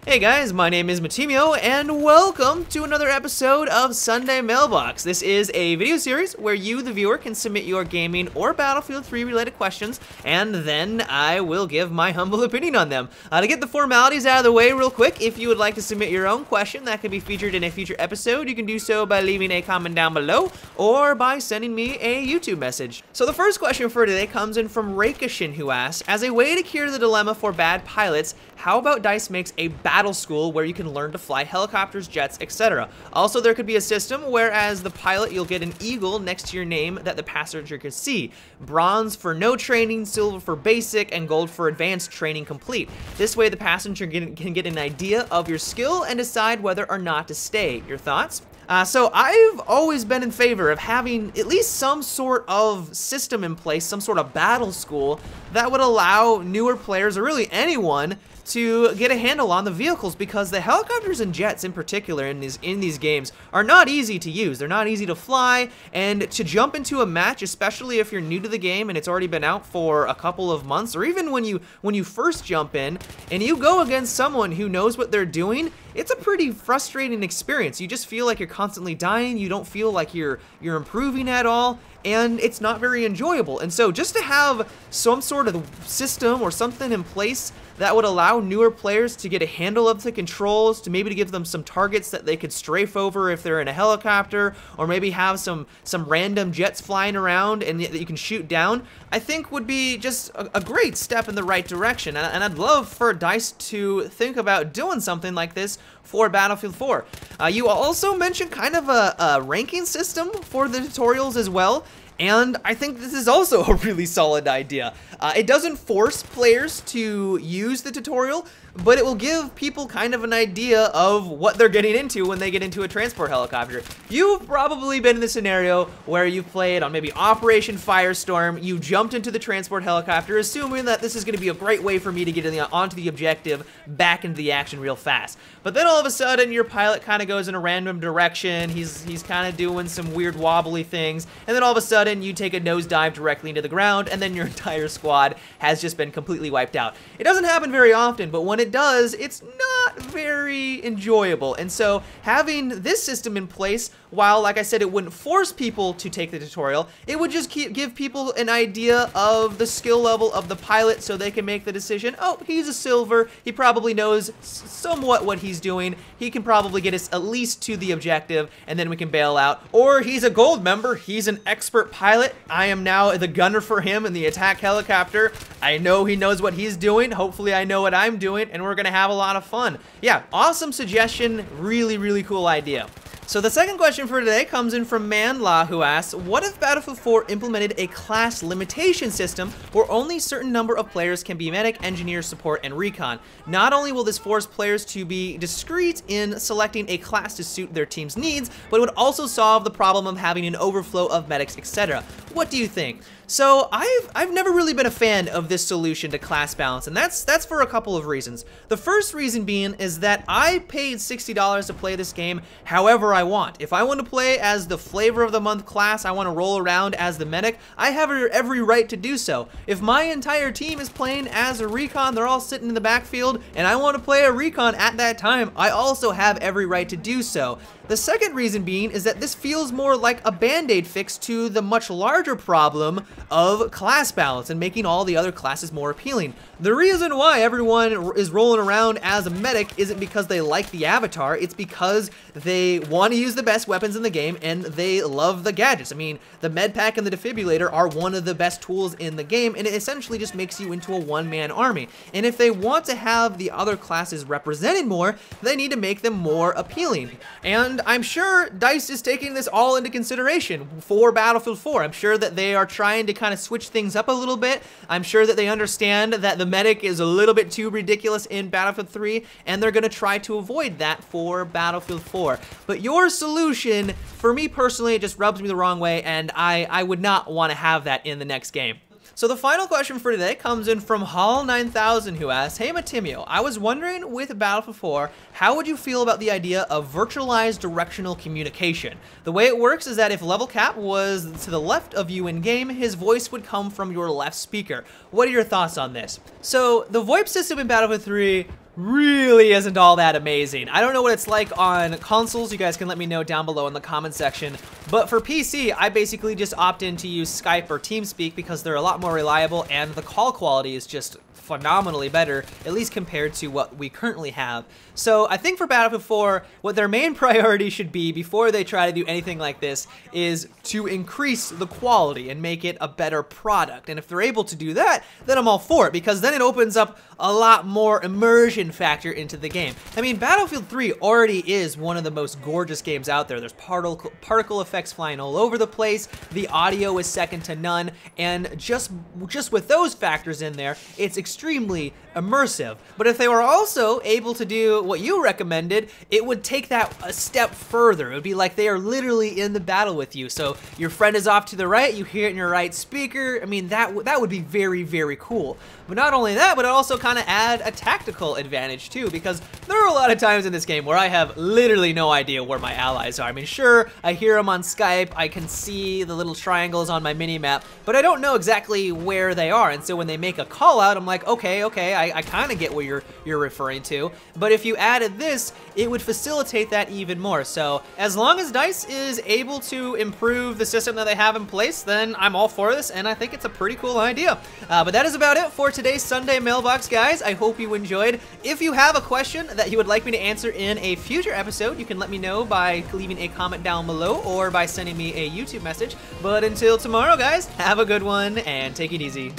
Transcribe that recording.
Hey guys, my name is Matimio, and welcome to another episode of Sunday Mailbox. This is a video series where you, the viewer, can submit your gaming or Battlefield 3 related questions, and then I will give my humble opinion on them. To get the formalities out of the way real quick, if you would like to submit your own question that could be featured in a future episode, you can do so by leaving a comment down below, or by sending me a YouTube message. So the first question for today comes in from Rakishin, who asks, as a way to cure the dilemma for bad pilots, how about DICE makes a battle school where you can learn to fly helicopters, jets, etc. Also, there could be a system where as the pilot, you'll get an eagle next to your name that the passenger can see. Bronze for no training, silver for basic, and gold for advanced training complete. This way, the passenger can get an idea of your skill and decide whether or not to stay. Your thoughts? So I've always been in favor of having at least some sort of system in place, some sort of battle school that would allow newer players, or really anyone, to get a handle on the vehicles, because the helicopters and jets in particular in these games are not easy to use. They're not easy to fly, and to jump into a match, especially if you're new to the game and it's already been out for a couple of months, or even when you first jump in and you go against someone who knows what they're doing, it's a pretty frustrating experience. You just feel like you're constantly dying, you don't feel like you're improving at all, and it's not very enjoyable. And so just to have some sort of system or something in place that would allow newer players to get a handle of the controls, to maybe to give them some targets that they could strafe over if they're in a helicopter, or maybe have some random jets flying around and that you can shoot down, I think would be just a great step in the right direction. And I'd love for DICE to think about doing something like this for Battlefield 4. You also mentioned kind of a ranking system for the tutorials as well, and I think this is also a really solid idea. It doesn't force players to use the tutorial, but it will give people kind of an idea of what they're getting into when they get into a transport helicopter. You've probably been in the scenario where you've played on maybe Operation Firestorm, you jumped into the transport helicopter assuming that this is going to be a great way for me to get onto the objective, back into the action real fast. But then all of a sudden your pilot kind of goes in a random direction, he's kind of doing some weird wobbly things, and then all of a sudden you take a nosedive directly into the ground, and then your entire squad has just been completely wiped out. It doesn't happen very often, but when it does, it's not very enjoyable. And so having this system in place, while like I said it wouldn't force people to take the tutorial, it would just give people an idea of the skill level of the pilot, so they can make the decision, oh, he's a silver, he probably knows somewhat what he's doing, he can probably get us at least to the objective, and then we can bail out. Or he's a gold member, he's an expert pilot, I am now the gunner for him in the attack helicopter, I know he knows what he's doing, hopefully I know what I'm doing, and we're gonna have a lot of fun. Yeah, awesome suggestion, really cool idea. So the second question for today comes in from Manla, who asks, what if Battlefield 4 implemented a class limitation system where only a certain number of players can be medic, engineer, support, and recon? Not only will this force players to be discreet in selecting a class to suit their team's needs, but it would also solve the problem of having an overflow of medics, etc. What do you think? So I've never really been a fan of this solution to class balance, and that's for a couple of reasons. The first reason being is that I paid $60 to play this game however I want. If I want to play as the flavor of the month class, I want to roll around as the medic, I have every right to do so. If my entire team is playing as a recon, they're all sitting in the backfield, and I want to play a recon at that time, I also have every right to do so. The second reason being is that this feels more like a band-aid fix to the much larger problem of class balance and making all the other classes more appealing. The reason why everyone is rolling around as a medic isn't because they like the avatar, it's because they want to use the best weapons in the game and they love the gadgets. I mean, the med pack and the defibrillator are one of the best tools in the game, and it essentially just makes you into a one-man army. And if they want to have the other classes represented more, they need to make them more appealing. And I'm sure DICE is taking this all into consideration for Battlefield 4. I'm sure that they are trying to kind of switch things up a little bit. I'm sure that they understand that the medic is a little bit too ridiculous in Battlefield 3, and they're going to try to avoid that for Battlefield 4. But your solution, for me personally, it just rubs me the wrong way, and I would not want to have that in the next game. So the final question for today comes in from Hall9000, who asks, hey Matimio, I was wondering with Battlefield 4, how would you feel about the idea of virtualized directional communication? The way it works is that if level cap was to the left of you in game, his voice would come from your left speaker. What are your thoughts on this? So the VoIP system in Battlefield 3 really isn't all that amazing. I don't know what it's like on consoles. You guys can let me know down below in the comment section. But for PC, I basically just opt in to use Skype or TeamSpeak because they're a lot more reliable and the call quality is just phenomenally better, at least compared to what we currently have. So I think for Battlefield 4, what their main priority should be before they try to do anything like this is to increase the quality and make it a better product. And if they're able to do that, then I'm all for it, because then it opens up a lot more immersion factor into the game. I mean, Battlefield 3 already is one of the most gorgeous games out there. There's particle effects flying all over the place, the audio is second to none, and just with those factors in there, it's extremely immersive. But if they were also able to do what you recommended, it would take that a step further. It would be like they are literally in the battle with you. So your friend is off to the right, you hear it in your right speaker. I mean, that would be very, very cool. But not only that, but it also kind of add a tactical advantage too, because there are a lot of times in this game where I have literally no idea where my allies are. I mean, sure, I hear them on Skype, I can see the little triangles on my mini-map, but I don't know exactly where they are. And so when they make a call out, I'm like, okay, I kind of get what you're referring to. But if you added this, it would facilitate that even more. So as long as DICE is able to improve the system that they have in place, then I'm all for this, and I think it's a pretty cool idea. But that is about it for today's Sunday Mailbox, guys. I hope you enjoyed. If you have a question that you would like me to answer in a future episode, you can let me know by leaving a comment down below or by sending me a YouTube message. But until tomorrow, guys, have a good one and take it easy.